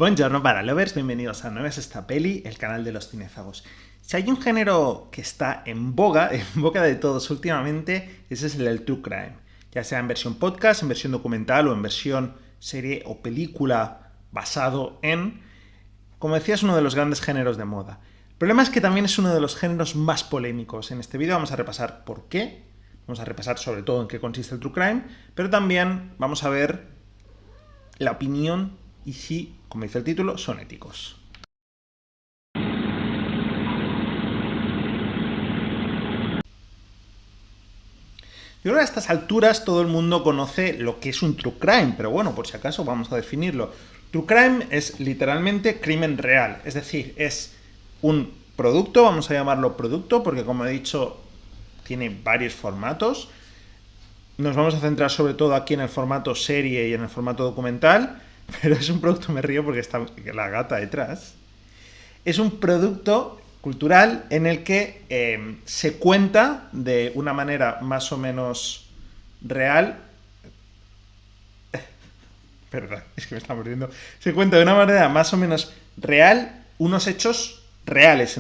Buongiorno para lovers, bienvenidos a No ves esta peli, el canal de los cinéfagos. Si hay un género que está en boga de todos últimamente, ese es el true crime. Ya sea en versión podcast, en versión documental o en versión serie o película basado en... Como decía, es uno de los grandes géneros de moda. El problema es que también es uno de los géneros más polémicos. En este vídeo vamos a repasar por qué, vamos a repasar sobre todo en qué consiste el true crime, pero también vamos a ver la opinión y si, como dice el título, son éticos. Yo creo que a estas alturas todo el mundo conoce lo que es un true crime, pero bueno, por si acaso vamos a definirlo. True crime es literalmente crimen real, es decir, es un producto, vamos a llamarlo producto, porque como he dicho, tiene varios formatos. Nos vamos a centrar sobre todo aquí en el formato serie y en el formato documental, pero es un producto, me río porque está la gata detrás. Es un producto cultural en el que se cuenta de una manera más o menos real. Perdón, es que me está mordiendo. Se cuenta de una manera más o menos real unos hechos reales,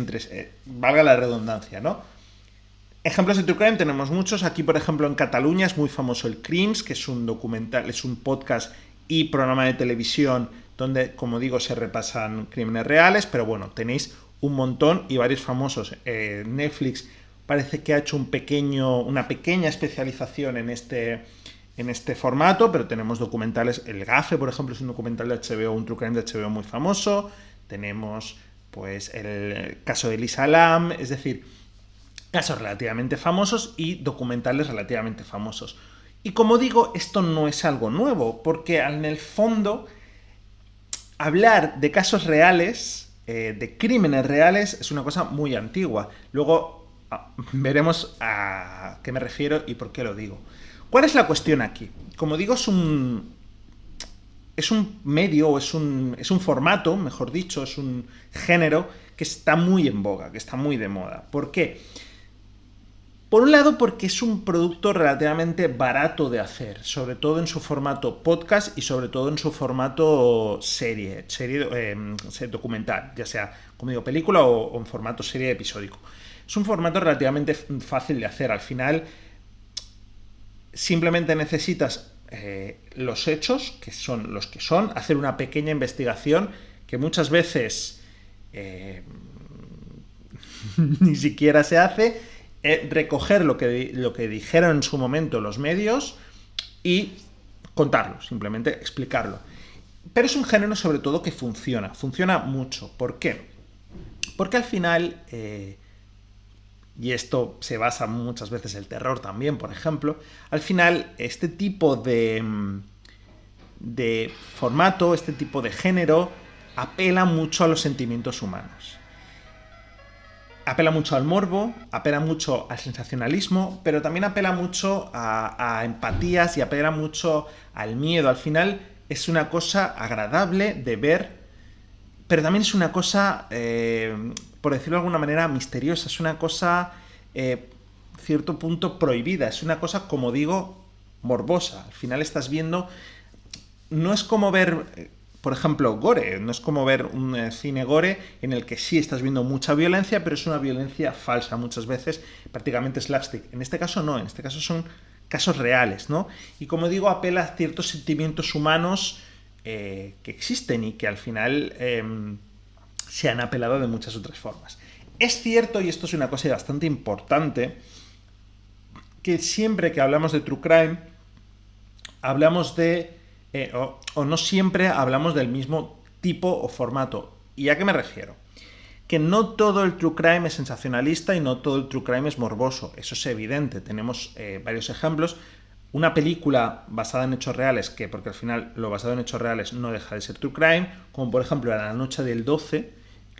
valga la redundancia, ¿no? Ejemplos de true crime tenemos muchos. Aquí, por ejemplo, en Cataluña es muy famoso el Crims, que es un documental, es un podcast y programa de televisión donde, como digo, se repasan crímenes reales, pero bueno, tenéis un montón y varios famosos. Netflix parece que ha hecho una pequeña especialización en este formato, pero tenemos documentales. El Gafe, por ejemplo, es un documental de HBO, un true crime de HBO muy famoso. Tenemos, pues, el caso de Elisa Lam, es decir, casos relativamente famosos y documentales relativamente famosos. Y como digo, esto no es algo nuevo, porque en el fondo hablar de casos reales, de crímenes reales, es una cosa muy antigua. Luego veremos a qué me refiero y por qué lo digo. ¿Cuál es la cuestión aquí? Como digo, es un medio, o es un formato, mejor dicho, es un género que está muy en boga, que está muy de moda. ¿Por qué? Por un lado, porque es un producto relativamente barato de hacer, sobre todo en su formato podcast y sobre todo en su formato serie documental, ya sea, como digo, película o en formato serie episódico. Es un formato relativamente fácil de hacer. Al final, simplemente necesitas los hechos, que son los que son, hacer una pequeña investigación que muchas veces ni siquiera se hace, recoger lo que dijeron en su momento los medios y contarlo, simplemente explicarlo. Pero es un género sobre todo que funciona mucho. ¿Por qué? Porque al final, y esto se basa muchas veces en el terror también, por ejemplo, al final este tipo de formato, este tipo de género, apela mucho a los sentimientos humanos. Apela mucho al morbo, apela mucho al sensacionalismo, pero también apela mucho a empatías y apela mucho al miedo. Al final es una cosa agradable de ver, pero también es una cosa, por decirlo de alguna manera, misteriosa. Es una cosa, cierto punto, prohibida. Es una cosa, como digo, morbosa. Al final estás viendo... No es como ver... Por ejemplo, gore, no es como ver un cine gore en el que sí estás viendo mucha violencia, pero es una violencia falsa muchas veces, prácticamente slapstick. En este caso no, en este caso son casos reales, ¿no? Y como digo, apela a ciertos sentimientos humanos que existen y que al final se han apelado de muchas otras formas. Es cierto, y esto es una cosa bastante importante, que siempre que hablamos de true crime, hablamos de... o no siempre hablamos del mismo tipo o formato. ¿Y a qué me refiero? Que no todo el true crime es sensacionalista y no todo el true crime es morboso. Eso es evidente. Tenemos varios ejemplos. Una película basada en hechos reales, que porque al final lo basado en hechos reales no deja de ser true crime, como por ejemplo La noche del 12,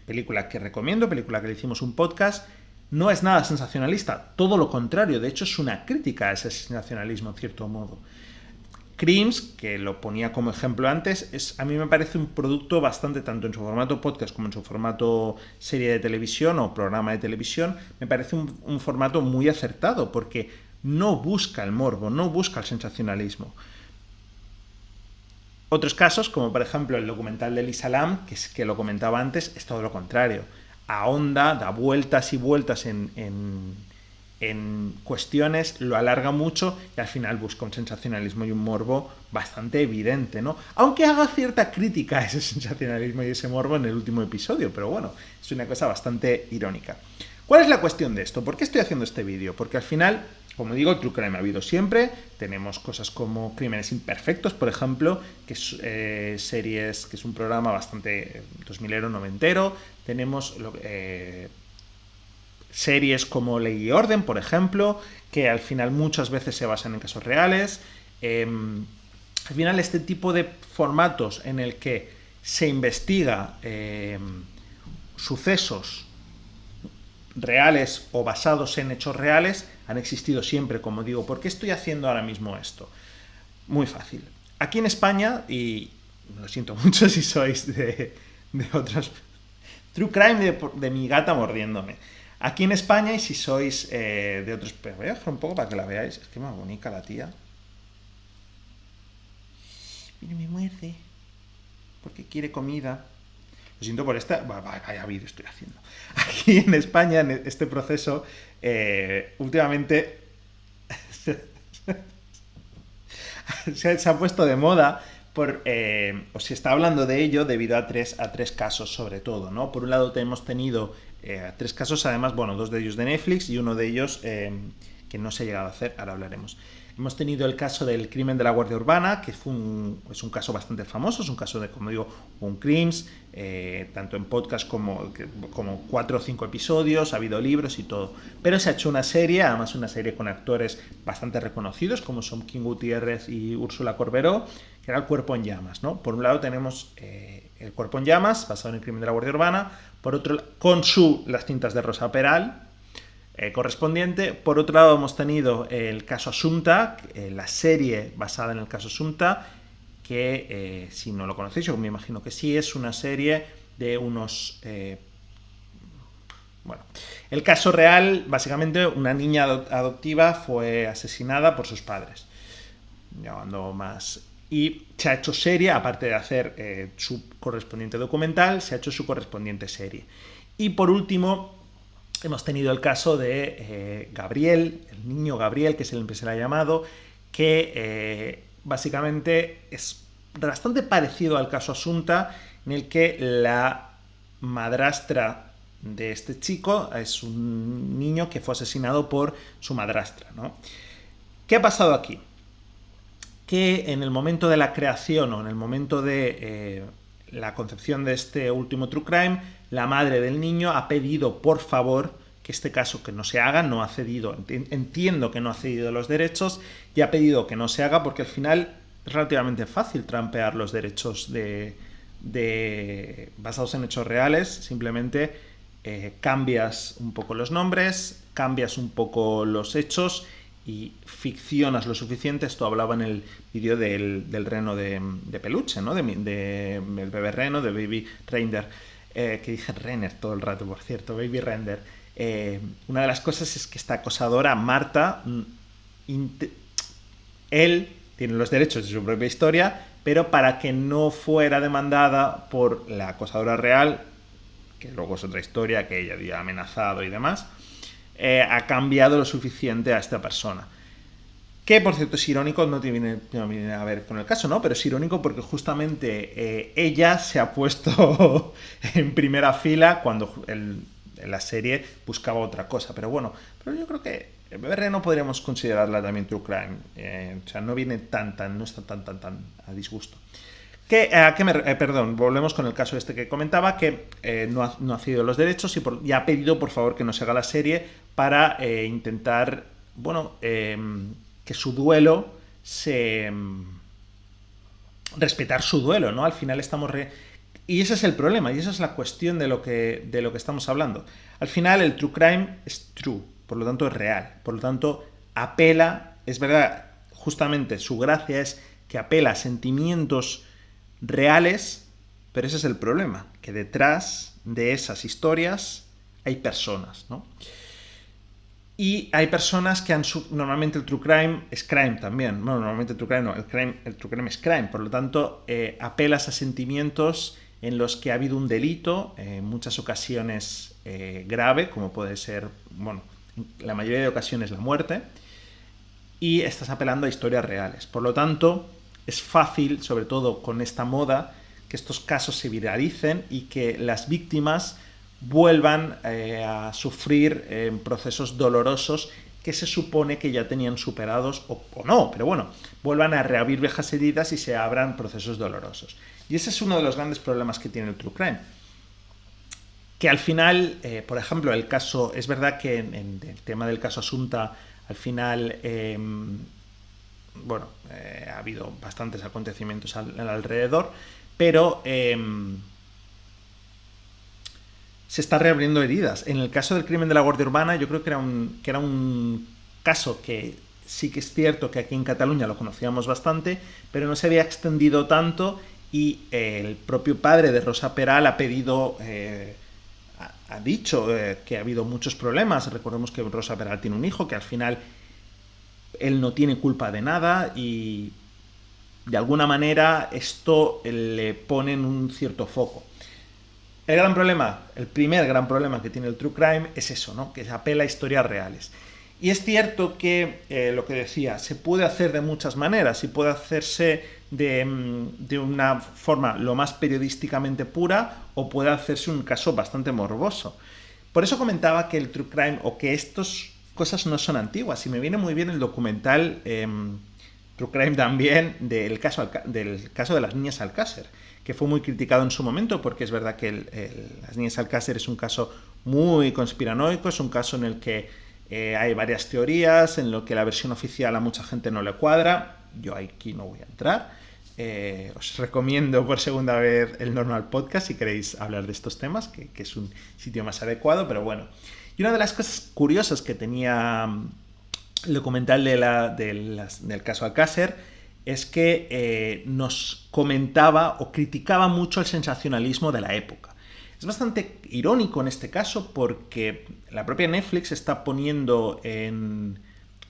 película que recomiendo, película que le hicimos un podcast, no es nada sensacionalista. Todo lo contrario. De hecho, es una crítica a ese sensacionalismo, en cierto modo. Crims, que lo ponía como ejemplo antes, a mí me parece un producto bastante, tanto en su formato podcast como en su formato serie de televisión o programa de televisión, me parece un formato muy acertado, porque no busca el morbo, no busca el sensacionalismo. Otros casos, como por ejemplo el documental de Elisa Lam, que lo comentaba antes, es todo lo contrario. Ahonda, da vueltas y vueltas en cuestiones, lo alarga mucho y al final busca un sensacionalismo y un morbo bastante evidente, ¿no? Aunque haga cierta crítica a ese sensacionalismo y ese morbo en el último episodio, pero bueno, es una cosa bastante irónica. ¿Cuál es la cuestión de esto? ¿Por qué estoy haciendo este vídeo? Porque al final, como digo, el true crime ha habido siempre. Tenemos cosas como Crímenes Imperfectos, por ejemplo, que es series, que es un programa bastante 2000ero, noventero. Tenemos series como Ley y Orden, por ejemplo, que al final muchas veces se basan en casos reales. Al final este tipo de formatos en el que se investiga sucesos reales o basados en hechos reales han existido siempre, como digo. ¿Por qué estoy haciendo ahora mismo esto? Muy fácil. Aquí en España, y lo siento mucho si sois de otros... True crime de mi gata mordiéndome. Aquí en España, y si sois de otros... Voy a dejar un poco para que la veáis. Es que más bonita la tía. Mira, me muerde. Porque quiere comida. Lo siento por esta... Vaya vídeo estoy haciendo. Aquí en España, en este proceso, últimamente se ha puesto de moda o se está hablando de ello debido a tres casos sobre todo, ¿no? Por un lado hemos tenido 3 casos, además, bueno, 2 de ellos de Netflix y uno de ellos que no se ha llegado a hacer, ahora hablaremos. Hemos tenido el caso del crimen de la Guardia Urbana, que es un caso bastante famoso, es un caso de, como digo, un crims, tanto en podcast como 4 o 5 episodios, ha habido libros y todo. Pero se ha hecho una serie, además una serie con actores bastante reconocidos, como son King Gutiérrez y Úrsula Corberó, que era El Cuerpo en Llamas, ¿no? Por un lado tenemos El Cuerpo en Llamas, basado en el crimen de la Guardia Urbana, por otro con Las cintas de Rosa Peral, correspondiente. Por otro lado hemos tenido el caso Asunta, la serie basada en el caso Asunta, que si no lo conocéis, yo me imagino que sí, es una serie de unos... bueno, el caso real, básicamente una niña adoptiva fue asesinada por sus padres, llevando más... Y se ha hecho serie, aparte de hacer su correspondiente documental, se ha hecho su correspondiente serie. Y por último, hemos tenido el caso de Gabriel, el niño Gabriel, que siempre se le ha llamado, que básicamente es bastante parecido al caso Asunta, en el que la madrastra de este chico es un niño que fue asesinado por su madrastra, ¿no? ¿Qué ha pasado aquí? Que en el momento de la creación o en el momento de la concepción de este último True Crime, la madre del niño ha pedido, por favor, que este caso que no se haga, no ha cedido, entiendo que no ha cedido los derechos, y ha pedido que no se haga porque al final es relativamente fácil trampear los derechos basados en hechos reales. Simplemente cambias un poco los nombres, cambias un poco los hechos y ficcionas lo suficiente. Esto hablaba en el vídeo del reno de peluche, ¿no? del bebé reno, de Baby Render, que dije Renner todo el rato, por cierto, Baby Render. Una de las cosas es que esta acosadora, Marta, él tiene los derechos de su propia historia, pero para que no fuera demandada por la acosadora real, que luego es otra historia, que ella había amenazado y demás, ha cambiado lo suficiente a esta persona. Que, por cierto, es irónico, no viene a ver con el caso, ¿no? Pero es irónico porque justamente ella se ha puesto en primera fila cuando la serie buscaba otra cosa. Pero bueno, yo creo que el bebé no podríamos considerarla también true crime. O sea, no viene no está tan a disgusto. Perdón, volvemos con el caso este que comentaba, que no ha cedido los derechos y ha pedido, por favor, que no se haga la serie para intentar, bueno, que su duelo respetar su duelo, ¿no? Al final estamos... Y ese es el problema, y esa es la cuestión de lo que estamos hablando. Al final el true crime es true, por lo tanto es real, por lo tanto apela, es verdad, justamente su gracia es que apela a sentimientos reales, pero ese es el problema, que detrás de esas historias hay personas, ¿no? Y hay personas que normalmente el true crime es crime también. Bueno, normalmente el true crime no, el true crime es crime. Por lo tanto, apelas a sentimientos en los que ha habido un delito, en muchas ocasiones grave, como puede ser, bueno, en la mayoría de ocasiones la muerte, y estás apelando a historias reales. Por lo tanto, es fácil, sobre todo con esta moda, que estos casos se viralicen y que las víctimas vuelvan a sufrir procesos dolorosos que se supone que ya tenían superados o no, pero bueno, vuelvan a reabrir viejas heridas y se abran procesos dolorosos. Y ese es uno de los grandes problemas que tiene el true crime. Que al final, por ejemplo, el caso, es verdad que en el tema del caso Asunta, al final, bueno, ha habido bastantes acontecimientos alrededor, pero se está reabriendo heridas. En el caso del crimen de la Guardia Urbana, yo creo que era un caso que sí que es cierto que aquí en Cataluña lo conocíamos bastante, pero no se había extendido tanto y el propio padre de Rosa Peral ha pedido, ha dicho que ha habido muchos problemas. Recordemos que Rosa Peral tiene un hijo, que al final él no tiene culpa de nada y de alguna manera esto le pone en un cierto foco. El gran problema, el primer gran problema que tiene el true crime es eso, ¿no? Que se apela a historias reales. Y es cierto que, lo que decía, se puede hacer de muchas maneras y puede hacerse de una forma lo más periodísticamente pura o puede hacerse un caso bastante morboso. Por eso comentaba que el true crime o que estas cosas no son antiguas y me viene muy bien el documental True Crime también del caso de las niñas Alcácer, que fue muy criticado en su momento porque es verdad que las niñas Alcácer es un caso muy conspiranoico, es un caso en el que hay varias teorías, en lo que la versión oficial a mucha gente no le cuadra. Yo aquí no voy a entrar. Os recomiendo por segunda vez el Normal Podcast si queréis hablar de estos temas, que es un sitio más adecuado, pero bueno. Y una de las cosas curiosas que tenía el documental del caso Alcácer es que nos comentaba o criticaba mucho el sensacionalismo de la época. Es bastante irónico en este caso porque la propia Netflix está poniendo en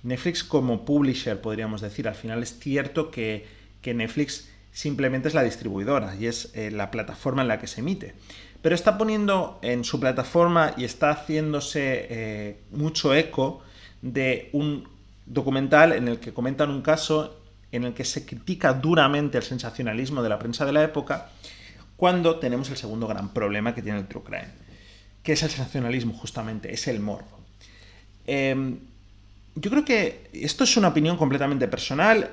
Netflix como publisher, podríamos decir. Al final es cierto que Netflix simplemente es la distribuidora y es la plataforma en la que se emite. Pero está poniendo en su plataforma y está haciéndose mucho eco de un documental en el que comentan un caso en el que se critica duramente el sensacionalismo de la prensa de la época, cuando tenemos el segundo gran problema que tiene el true crime, que es el sensacionalismo, justamente, es el morbo. Yo creo que esto es una opinión completamente personal.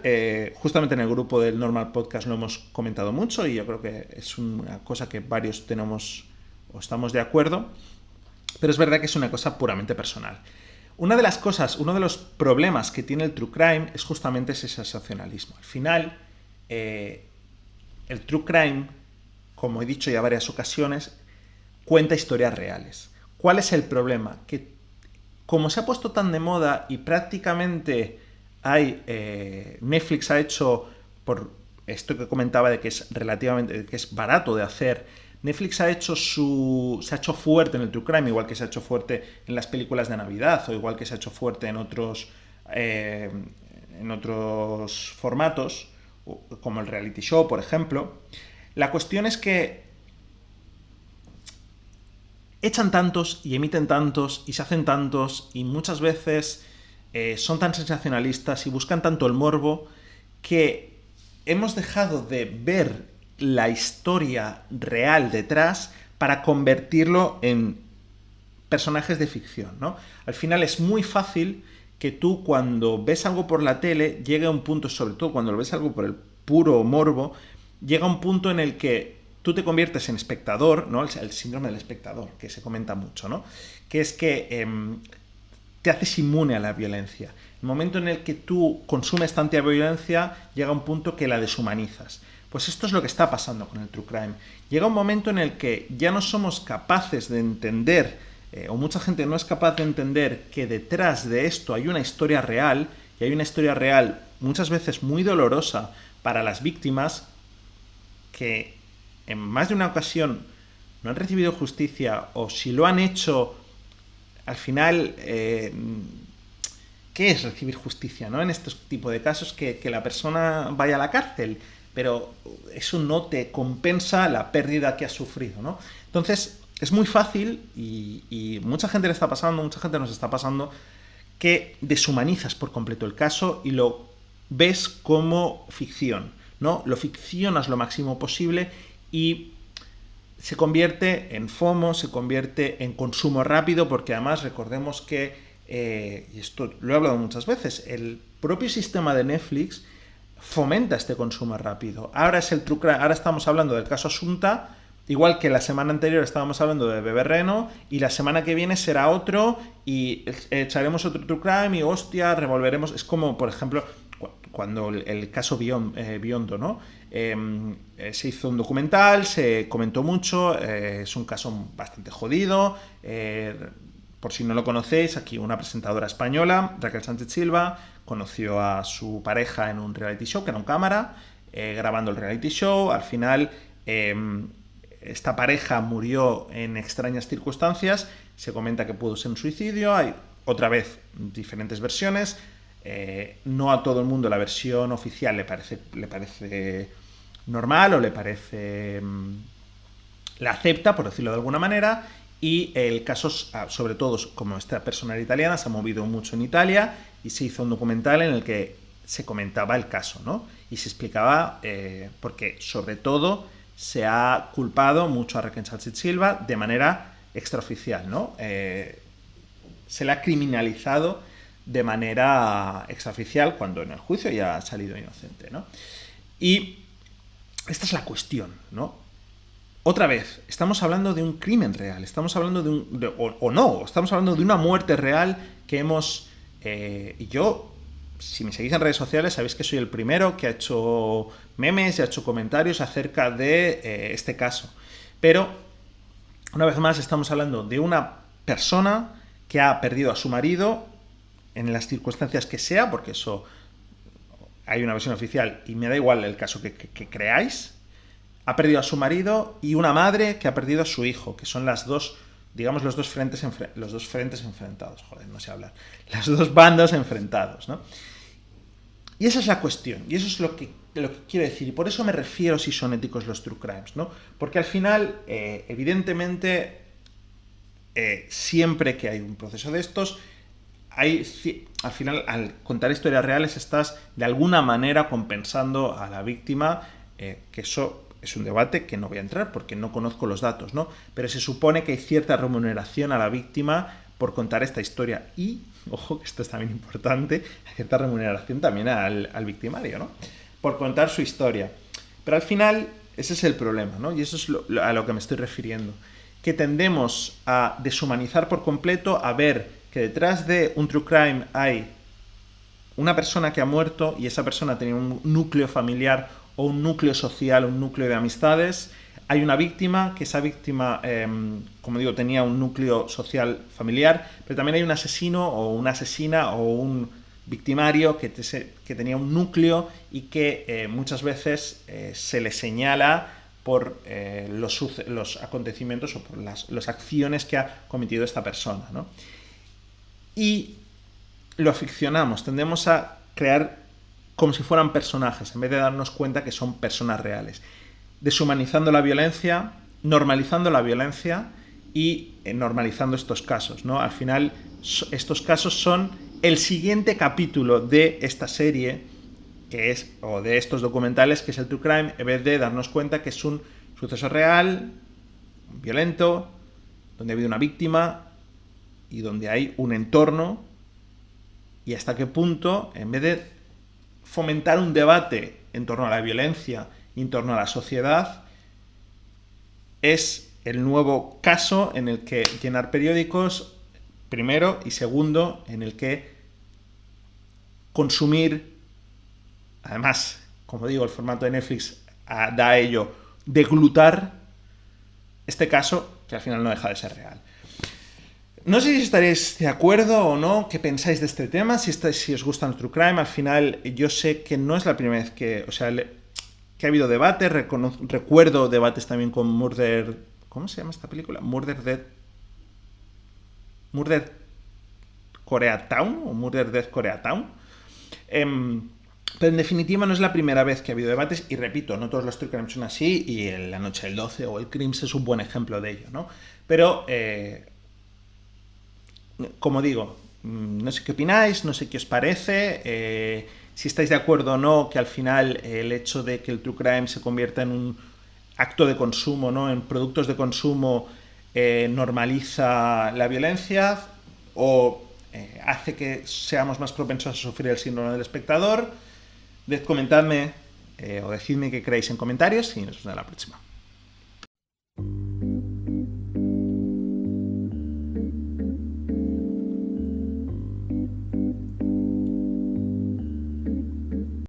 Justamente en el grupo del Normal Podcast lo hemos comentado mucho y yo creo que es una cosa que varios tenemos o estamos de acuerdo, pero es verdad que es una cosa puramente personal. Una de las cosas, uno de los problemas que tiene el true crime es justamente ese sensacionalismo. Al final, el true crime, como he dicho ya varias ocasiones, cuenta historias reales. ¿Cuál es el problema? Que como se ha puesto tan de moda y prácticamente Netflix ha hecho, por esto que comentaba de que es relativamente, que es barato de hacer, Netflix se ha hecho fuerte en el true crime, igual que se ha hecho fuerte en las películas de Navidad o igual que se ha hecho fuerte en otros formatos, como el reality show, por ejemplo. La cuestión es que echan tantos y emiten tantos y se hacen tantos y muchas veces son tan sensacionalistas y buscan tanto el morbo que hemos dejado de ver la historia real detrás para convertirlo en personajes de ficción, ¿no? Al final es muy fácil que tú cuando ves algo por la tele llegue a un punto, sobre todo cuando lo ves algo por el puro morbo, llega a un punto en el que tú te conviertes en espectador, ¿no? El síndrome del espectador, que se comenta mucho, ¿no? Que es que te haces inmune a la violencia. El momento en el que tú consumes tanta violencia, llega un punto que la deshumanizas. Pues esto es lo que está pasando con el true crime. Llega un momento en el que ya no somos capaces de entender, o mucha gente no es capaz de entender, que detrás de esto hay una historia real, y hay una historia real muchas veces muy dolorosa para las víctimas, que en más de una ocasión no han recibido justicia, o si lo han hecho, al final, ¿qué es recibir justicia, ¿no? En este tipo de casos, que la persona vaya a la cárcel, pero eso no te compensa la pérdida que has sufrido, ¿no? Entonces, es muy fácil, y mucha gente le está pasando, mucha gente nos está pasando, que deshumanizas por completo el caso y lo ves como ficción, ¿no? Lo ficcionas lo máximo posible y se convierte en FOMO, se convierte en consumo rápido, porque además recordemos que, y esto lo he hablado muchas veces, el propio sistema de Netflix fomenta este consumo rápido. Ahora es el true crime, ahora estamos hablando del caso Asunta, igual que la semana anterior estábamos hablando de Bebé Reno, y la semana que viene será otro, y echaremos otro true crime, y hostia, revolveremos. Es como, por ejemplo, cuando el caso Biondo, ¿no? Se hizo un documental, se comentó mucho, es un caso bastante jodido. Por si no lo conocéis, aquí una presentadora española, Raquel Sánchez Silva, conoció a su pareja en un reality show, que era un cámara, grabando el reality show. Al final, esta pareja murió en extrañas circunstancias. Se comenta que pudo ser un suicidio. Hay, otra vez, diferentes versiones. No a todo el mundo la versión oficial le parece normal, o le parece... la acepta, por decirlo de alguna manera. Y el caso, sobre todo, como esta persona era italiana, se ha movido mucho en Italia, y se hizo un documental en el que se comentaba el caso, ¿no? Y se explicaba, porque sobre todo se ha culpado mucho a Raquel Sánchez Silva de manera extraoficial, ¿no? Se le ha criminalizado de manera extraoficial, cuando en el juicio ya ha salido inocente, ¿no? Y esta es la cuestión, ¿no? Otra vez, estamos hablando de un crimen real, estamos hablando estamos hablando de una muerte real que hemos... y yo, si me seguís en redes sociales, sabéis que soy el primero que ha hecho memes y ha hecho comentarios acerca de este caso. Pero, una vez más, estamos hablando de una persona que ha perdido a su marido, en las circunstancias que sea, porque eso hay una versión oficial y me da igual el caso que creáis. Ha perdido a su marido, y una madre que ha perdido a su hijo, que son las dos, digamos, los dos frentes enfrentados. Joder, no sé hablar. Los dos bandos enfrentados, ¿no? Y esa es la cuestión, y eso es lo que quiero decir, y por eso me refiero si son éticos los true crimes, ¿no? Porque al final, evidentemente, siempre que hay un proceso de estos, al final, al contar historias reales, estás de alguna manera compensando a la víctima, que eso es un debate que no voy a entrar porque no conozco los datos, ¿no? Pero se supone que hay cierta remuneración a la víctima por contar esta historia, y, ojo, que esto es también importante, hay cierta remuneración también al victimario, ¿no? Por contar su historia. Pero al final, ese es el problema, ¿no? Y eso es a lo que me estoy refiriendo. Que tendemos a deshumanizar por completo, a ver que detrás de un true crime hay una persona que ha muerto, y esa persona tenía un núcleo familiar o un núcleo social, un núcleo de amistades. Hay una víctima, que esa víctima, como digo, tenía un núcleo social familiar, pero también hay un asesino o una asesina o un victimario que tenía un núcleo, y que muchas veces se le señala por los acontecimientos o por las acciones que ha cometido esta persona, ¿no? Y lo aficionamos, tendemos a crear como si fueran personajes, en vez de darnos cuenta que son personas reales. Deshumanizando la violencia, normalizando la violencia y normalizando estos casos, ¿no? Al final, estos casos son el siguiente capítulo de esta serie, que es, o de estos documentales, que es el True Crime, en vez de darnos cuenta que es un suceso real, violento, donde ha habido una víctima y donde hay un entorno, y hasta qué punto, en vez de fomentar un debate en torno a la violencia y en torno a la sociedad, es el nuevo caso en el que llenar periódicos, primero, y segundo, en el que consumir, además, como digo, el formato de Netflix da a ello, deglutar este caso, que al final no deja de ser real. No sé si estaréis de acuerdo o no, qué pensáis de este tema, si os gusta el True Crime. Al final, yo sé que no es la primera vez que ha habido debate. Recuerdo debates también con Murder... ¿Cómo se llama esta película? Murder Dead... Murder Koreatown o Murder Death Koreatown. Pero en definitiva no es la primera vez que ha habido debates, y repito, no todos los true crimes son así, y La Noche del 12 o el Crims es un buen ejemplo de ello, ¿no? Pero, como digo, no sé qué opináis, no sé qué os parece, si estáis de acuerdo o no que al final el hecho de que el true crime se convierta en un acto de consumo, ¿no? En productos de consumo, normaliza la violencia o hace que seamos más propensos a sufrir el síndrome del espectador. Comentadme o decidme qué creéis en comentarios y nos vemos en la próxima.